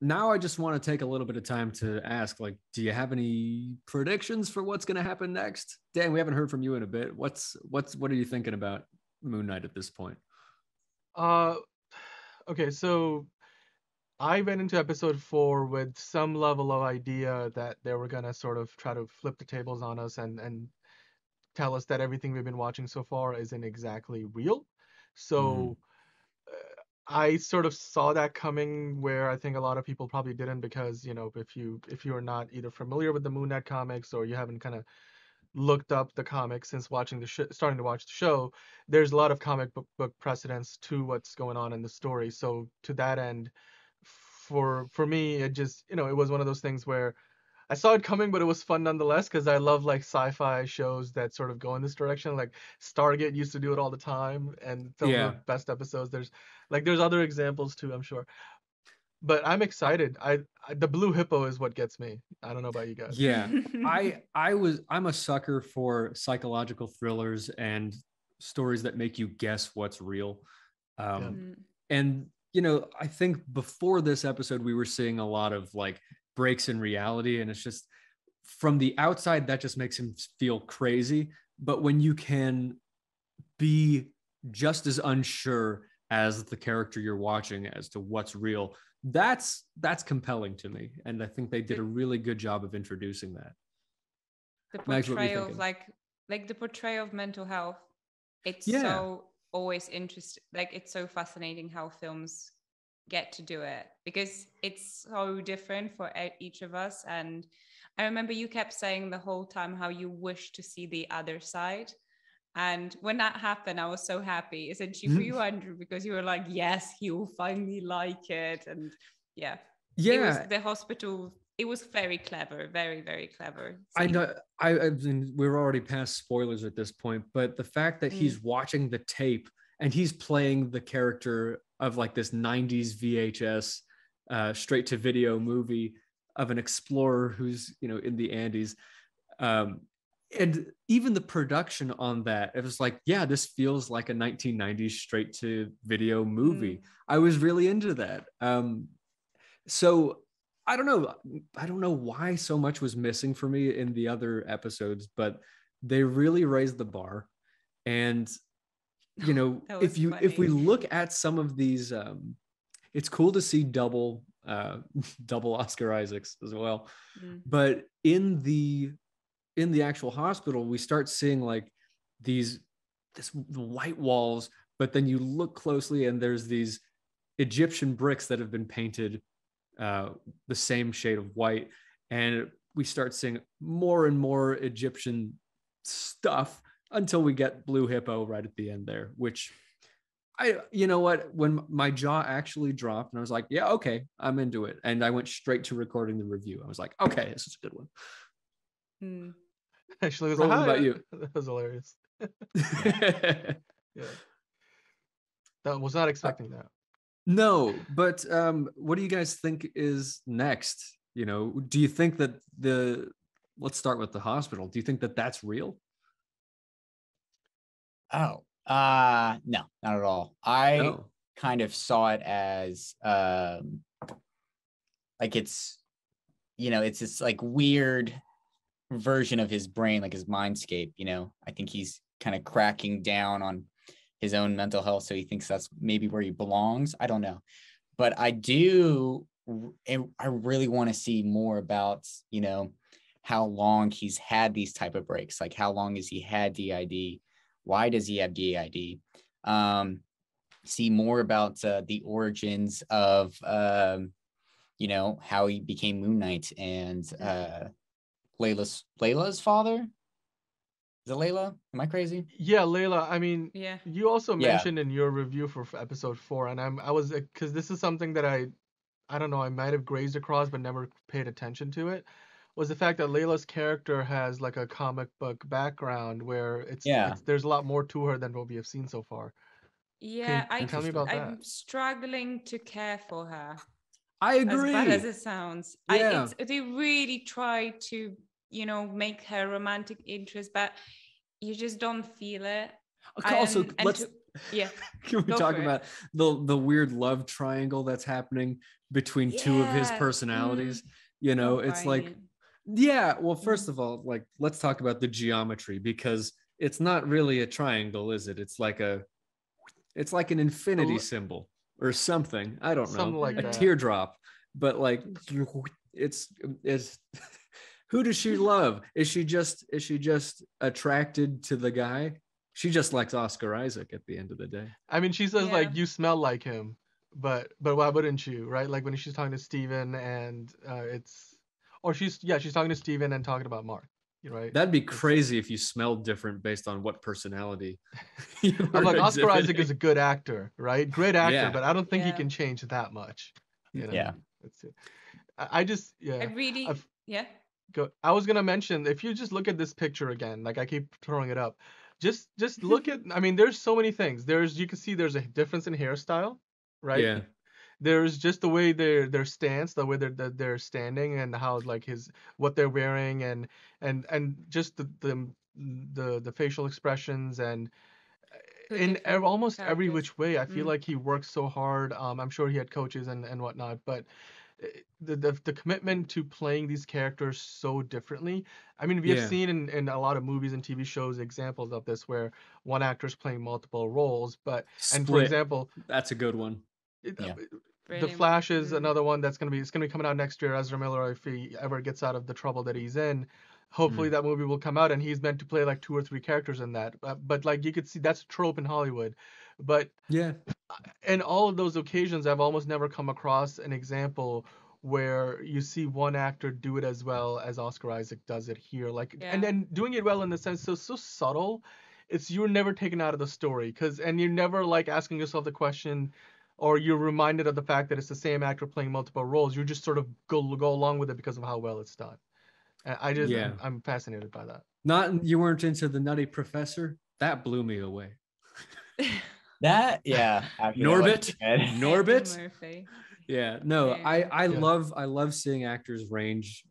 now I just want to take a little bit of time to ask, like, do you have any predictions for what's going to happen next? Dan, we haven't heard from you in a bit. What are you thinking about Moon Knight at this point? Uh, okay, so I went into episode 4 with some level of idea that they were gonna sort of try to flip the tables on us and tell us that everything we've been watching so far isn't exactly real. Mm, So I sort of saw that coming, where I think a lot of people probably didn't, because if you are not either familiar with the Moon Knight comics, or you haven't kind of looked up the comics since watching starting to watch the show, there's a lot of comic book precedents to what's going on in the story. So to that end, for me, it just it was one of those things where I saw it coming, but it was fun nonetheless, because I love like sci-fi shows that sort of go in this direction. Like Stargate used to do it all the time, and some of the yeah. best episodes. There's other examples too, I'm sure. But I'm excited. The Blue Hippo is what gets me. I don't know about you guys. Yeah. I'm a sucker for psychological thrillers and stories that make you guess what's real. Yeah. Um, and I think before this episode, we were seeing a lot of like breaks in reality, and it's just from the outside that just makes him feel crazy. But when you can be just as unsure as the character you're watching as to what's real, that's compelling to me, and I think they did a really good job of introducing that. The Max, what were you portrayal of thinking? like the portrayal of mental health, it's Yeah. so always interesting, like it's so fascinating how films get to do it, because it's so different for each of us. And I remember you kept saying the whole time how you wish to see the other side, and when that happened I was so happy, essentially, for you, Andrew, because you were like, yes, he will finally like it. And yeah, it was Yeah, the hospital, it was very clever, very, very clever I scene. know. I mean, we're already past spoilers at this point, but the fact that Mm. he's watching the tape and he's playing the character of like this 90s VHS straight to video movie of an explorer who's, in the Andes. Um, and even the production on that, it was like, yeah, this feels like a 1990s straight to video movie. Mm. I was really into that. So I don't know. I don't know why so much was missing for me in the other episodes, but they really raised the bar. And That if was if we funny. look at some of these, it's cool to see double double Oscar Isaacs as well. Mm. But in the actual hospital, we start seeing like these this white walls, but then you look closely and there's these Egyptian bricks that have been painted uh, the same shade of white, and we start seeing more and more Egyptian stuff until we get Blue Hippo right at the end there, which you know what, when my jaw actually dropped and I was like, yeah, okay, I'm into it, and I went straight to recording the review. I was like, okay, this is a good one. Mm. Actually, it was Roland, about hi. you? That was hilarious. Yeah. Yeah, that was not expecting that. No, but what do you guys think is next? Do you think that let's start with the hospital. Do you think that that's real? Oh, no, not at all. I No. kind of saw it as like it's this like weird version of his brain, like his mindscape. I think he's kind of cracking down on his own mental health, so he thinks that's maybe where he belongs. I don't know, but I really want to see more about how long he's had these type of breaks. Like, how long has he had DID? Why does he have DID? See more about the origins of how he became Moon Knight, and Layla's father. Is it Layla? Am I crazy? Yeah, Layla. I mean, Yeah. you also Yeah. mentioned in your review for episode 4, and I was, because this is something that I don't know, I might have grazed across but never paid attention to it, was the fact that Layla's character has like a comic book background, where Yeah. there's a lot more to her than what we have seen so far. Can Yeah, you tell me about that? I'm struggling to care for her. I As bad as agree. it sounds, Yeah. they really try to make her romantic interest, but you just don't feel it. Also, And Yeah. Can we Go talk for it. about the weird love triangle that's happening between two of his Yeah. personalities? You know, Not it's buying like, it. yeah, well, first Mm. of all, like, let's talk about the geometry, because it's not really a triangle, is it? It's like an infinity symbol or something. I don't know, Something like a Mm. that. teardrop, but like it's who does she love? Is she just attracted to the guy? She just likes Oscar Isaac at the end of the day. I mean, she says Yeah. like you smell like him, but why wouldn't you, right? Like when she's talking to Steven and she's talking to Steven and talking about Mark, right? That'd be It's- crazy if you smelled different based on what personality you were I'm like Oscar Isaac is exhibiting. a good actor, right? Great actor, Yeah. but I don't think he Yeah. can change that much. You know? Yeah. That's it. I just I really, I've- yeah. I was gonna mention, if you just look at this picture again, like I keep throwing it up, just look at. I mean, there's so many things. You can see there's a difference in hairstyle, right? Yeah. There's just the way their stance, the way they're standing, and how like what they're wearing, and just the facial expressions, and So in different almost every characters. which way. I feel Mm. like he works so hard. I'm sure he had coaches and whatnot, but the commitment to playing these characters so differently. I mean, we have Yeah. seen in a lot of movies and TV shows examples of this where one actor's playing multiple roles, but and for Split. example, That's a good one. Yeah. The Brilliant. Flash is Mm. another one it's gonna be coming out next year. Ezra Miller, if he ever gets out of the trouble that he's in, hopefully that movie will come out, and he's meant to play like 2 or 3 characters in that. But like you could see, that's a trope in Hollywood. But Yeah. in all of those occasions, I've almost never come across an example where you see one actor do it as well as Oscar Isaac does it here. Like, Yeah. and then doing it well in the sense so subtle, it's you're never taken out of the story, and you're never like asking yourself the question, or you're reminded of the fact that it's the same actor playing multiple roles. You just sort of go along with it because of how well it's done. And Yeah. I'm fascinated by that. You weren't into the Nutty Professor? That blew me away. That, yeah. after that, Norbit? like, Norbit? Eddie Murphy. Yeah, no, Yeah. I Yeah. love seeing actors range,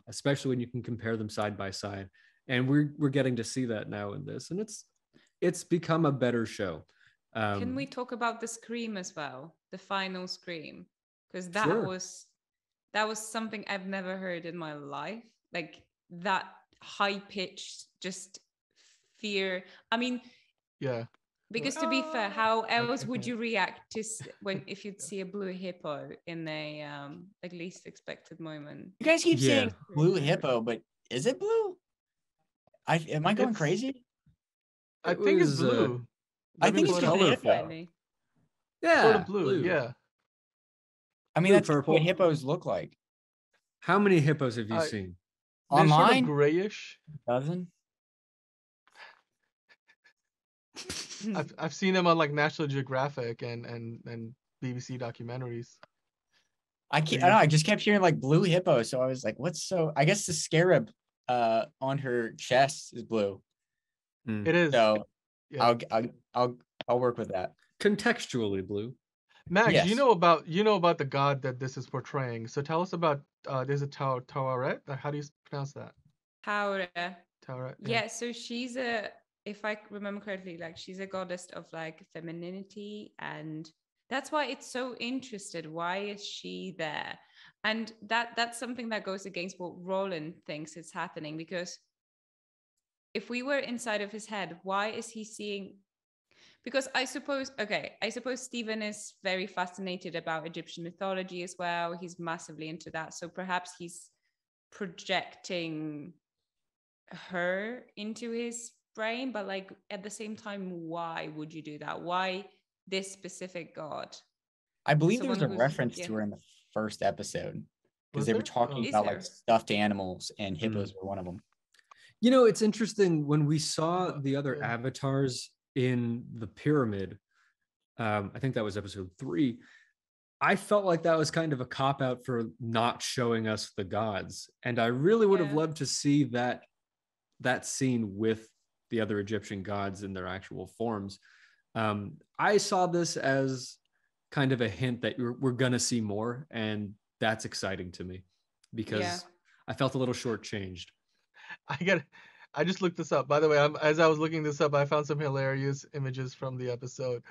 especially when you can compare them side by side, and we're getting to see that now in this, and it's become a better show. Can we talk about the scream as well? The final scream, because that Sure. was something I've never heard in my life. Like that high pitched, just fear. I mean, Yeah. because to be fair, how else would okay. you react to if you'd see a blue hippo in a like least expected moment? You guys keep Yeah. saying blue hippo, but is it blue? Am I going It's- crazy? I It think it's was, blue. I Let me think pull it's it up. colorful. Slightly. Yeah, Sort of blue. Yeah. I mean, Blue that's purple. what hippos look like. How many hippos have you I- seen? They're sort Online, of grayish. doesn't. I've seen them on like National Geographic and BBC documentaries. I don't know. I just kept hearing like blue hippo, so I was like, "What's so?" I guess the scarab on her chest is blue. It is. So Yeah. I'll work with that. Contextually blue. Max, Yes. you know about the god that this is portraying. So tell us about there's a Taweret. How do you pronounce that? How? Taweret. Yeah, so she's if I remember correctly, like she's a goddess of like femininity, and that's why it's so interested. Why is she there? And that's something that goes against what Roland thinks is happening, because if we were inside of his head, why is he seeing? Because I suppose Stephen is very fascinated about Egyptian mythology as well. He's massively into that. So perhaps he's projecting her into his brain, but like at the same time, why would you do that? Why this specific god? I believe there was a Someone who's- reference to yeah. her in the first episode because Was they were there? talking Oh. about Is like there? stuffed animals, and hippos were one of them. You know, it's interesting when we saw the other Yeah. avatars in the pyramid. I think that was episode 3. I felt like that was kind of a cop out for not showing us the gods, and I really would have Yeah. loved to see that scene with the other Egyptian gods in their actual forms. I saw this as kind of a hint that we're gonna see more, and that's exciting to me because Yeah. I felt a little shortchanged. I got I just looked this up. By the way, as I was looking this up, I found some hilarious images from the episode.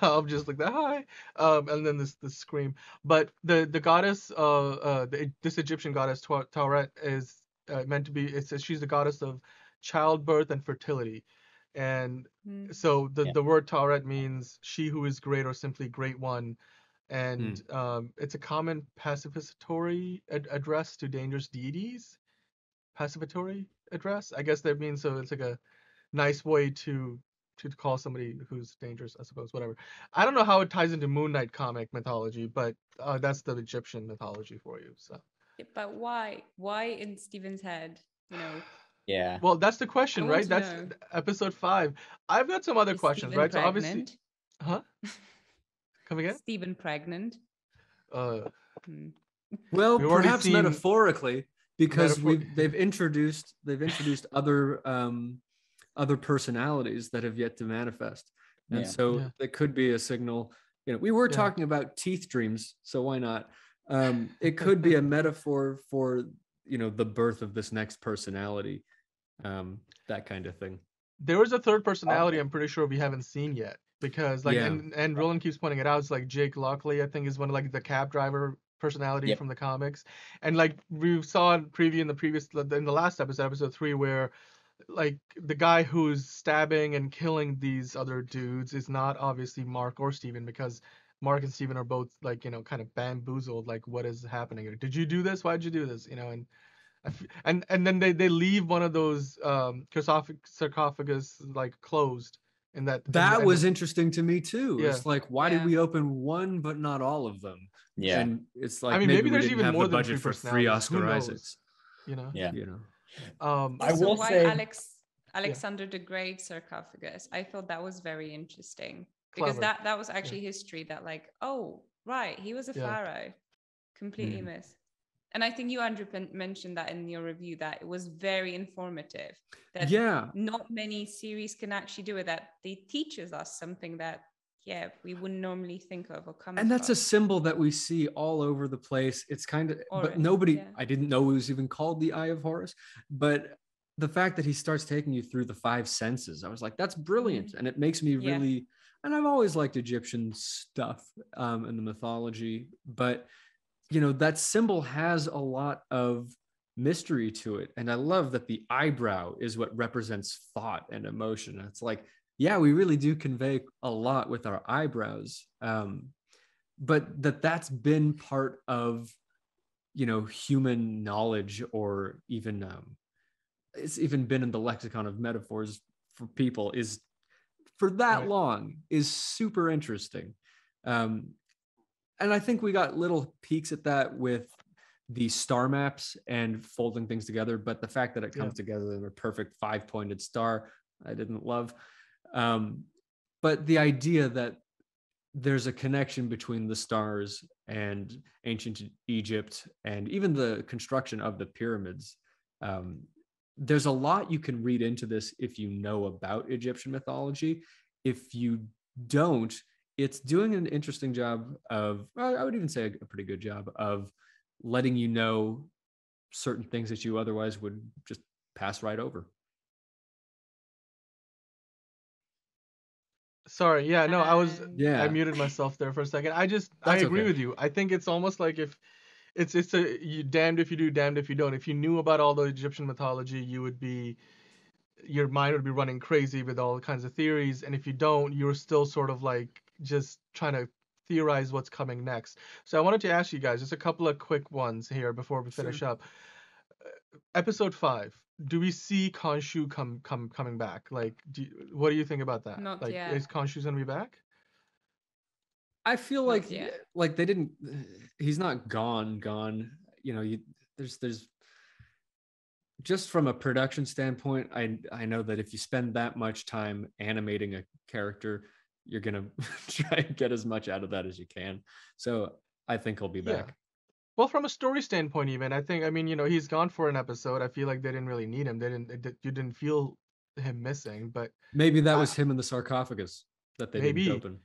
I'm just like that, hi, and then this scream. But the goddess, this Egyptian goddess Tauret is meant to be. It says she's the goddess of childbirth and fertility, and Mm. so Yeah. the word Tauret means she who is great or simply great one, and it's a common pacificatory address to dangerous deities. Pacificatory address, I guess that means, so it's like a nice way to call somebody who's dangerous, I suppose. Whatever. I don't know how it ties into Moon Knight comic mythology, but that's the Egyptian mythology for you. So, But why? Why in Steven's head? You know, Yeah. well, that's the I question, want right? to That's know. episode 5. I've got some other Is questions, Stephen right? So obviously, pregnant? huh? Come again? Stephen pregnant? Uh, Hmm. Well, We've already perhaps seen- metaphorically, because Metaphor- they've introduced other personalities that have yet to manifest, and Yeah. so Yeah. it could be a signal. We were Yeah. talking about teeth dreams, so why not? It could be a metaphor for the birth of this next personality, that kind of thing. There is a third personality I'm pretty sure we haven't seen yet, because like, Yeah. and Roland keeps pointing it out. It's like Jake Lockley, I think, is one of like the cab driver personality Yep. from the comics, and like we saw in preview in the last episode 3, where like the guy who's stabbing and killing these other dudes is not obviously Mark or Steven, because Mark and Steven are both like, kind of bamboozled, like, what is happening here? Did you do this? Why'd you do this? And then they leave one of those sarcophagus like closed, in That and was interesting to me too. Yeah. It's like, why did Yeah. we open one but not all of them? Yeah. And it's like, mean, maybe, maybe we there's didn't even have more the than budget 3 for 3 personalities. Oscar Who knows? Isaacs. Yeah. I So will why say- Alexander the Great sarcophagus? I thought that was very interesting, because Clever. that was actually history that, like, oh right, he was a Yeah. pharaoh. Completely missed. And I think you, Andrew, mentioned that in your review, that it was very informative. That Yeah. not many series can actually do it. That they teaches us something that we wouldn't normally think of or come And that's a across. symbol that we see all over the place. It's kind of, but Horus, nobody, yeah. I didn't know it was even called the Eye of Horus. But the fact that he starts taking you through the 5 senses, I was like, that's brilliant. And it makes me Yeah. really, and I've always liked Egyptian stuff and the mythology, but that symbol has a lot of mystery to it. And I love that the eyebrow is what represents thought and emotion. It's like, yeah, we really do convey a lot with our eyebrows. But that's been part of, human knowledge, or even it's even been in the lexicon of metaphors for people, is for that Right. long, is super interesting. And I think we got little peeks at that with the star maps and folding things together, but the fact that it comes together in a perfect 5-pointed star, I didn't love. But the idea that there's a connection between the stars and ancient Egypt, and even the construction of the pyramids, there's a lot you can read into this if you know about Egyptian mythology. If you don't, it's doing an interesting job of, well, I would even say a pretty good job of letting you know certain things that you otherwise would just pass right over. Sorry, yeah, no, I And- muted myself there for a second. I That's agree okay. with you. I think it's almost like if it's you damned if you do, damned if you don't. If you knew about all the Egyptian mythology, your mind would be running crazy with all kinds of theories, and if you don't, you're still sort of like just trying to theorize what's coming next. So I wanted to ask you guys just a couple of quick ones here before we finish up. Episode 5. Do we see Khonshu coming back? Like, what do you think about that? Not like, yet. is Khonshu gonna be back? I feel Not like yet. they didn't. He's not gone. There's just from a production standpoint. I know that if you spend that much time animating a character, you're gonna try and get as much out of that as you can. So I think he'll be Yeah. back. Well, from a story standpoint, even I mean, he's gone for an episode. I feel like they didn't really need him. You didn't feel him missing, but Maybe that was him in the sarcophagus that they Maybe. didn't open.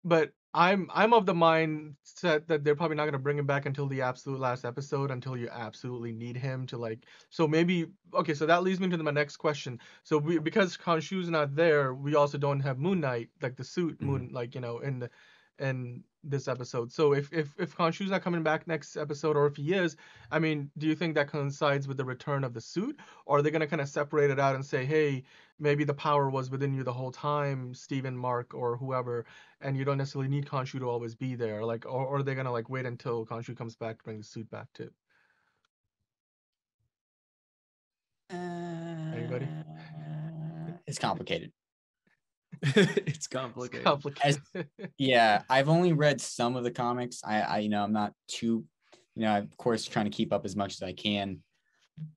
but I'm of the mindset that they're probably not gonna bring him back until the absolute last episode, until you absolutely need him to like. So maybe okay. So that leads me to my next question. So because Khonshu's not there, we also don't have Moon Knight, like the suit Moon, like in this episode. So if Khonshu's not coming back next episode, or if he is, I mean, do you think that coincides with the return of the suit, or are they gonna kind of separate it out and say, hey, maybe the power was within you the whole time, Stephen, Mark, or whoever, and you don't necessarily need Khonshu to always be there, like, or are they gonna like wait until Khonshu comes back to bring the suit back too? Anybody? It's complicated. It's complicated. Complicated. Yeah, I've only read some of the comics. I I'm not too, I'm of course trying to keep up as much as I can.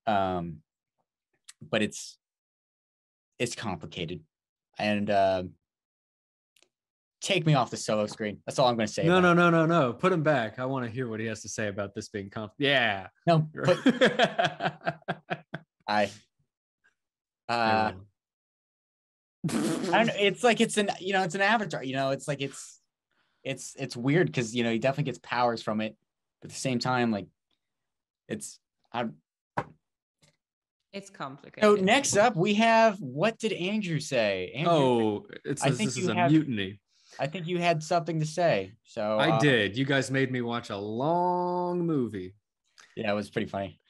But it's complicated. And take me off the Solo screen. That's all I'm going to say. No. Put him back. I want to hear what he has to say about this being Yeah. No, but I don't know. It's like it's an avatar. It's like it's weird because he definitely gets powers from it, but at the same time, like it's complicated. So next up, we have what did Andrew say? Andrew, this is a mutiny. I think you had something to say. So I did. You guys made me watch a long movie. Yeah, it was pretty funny.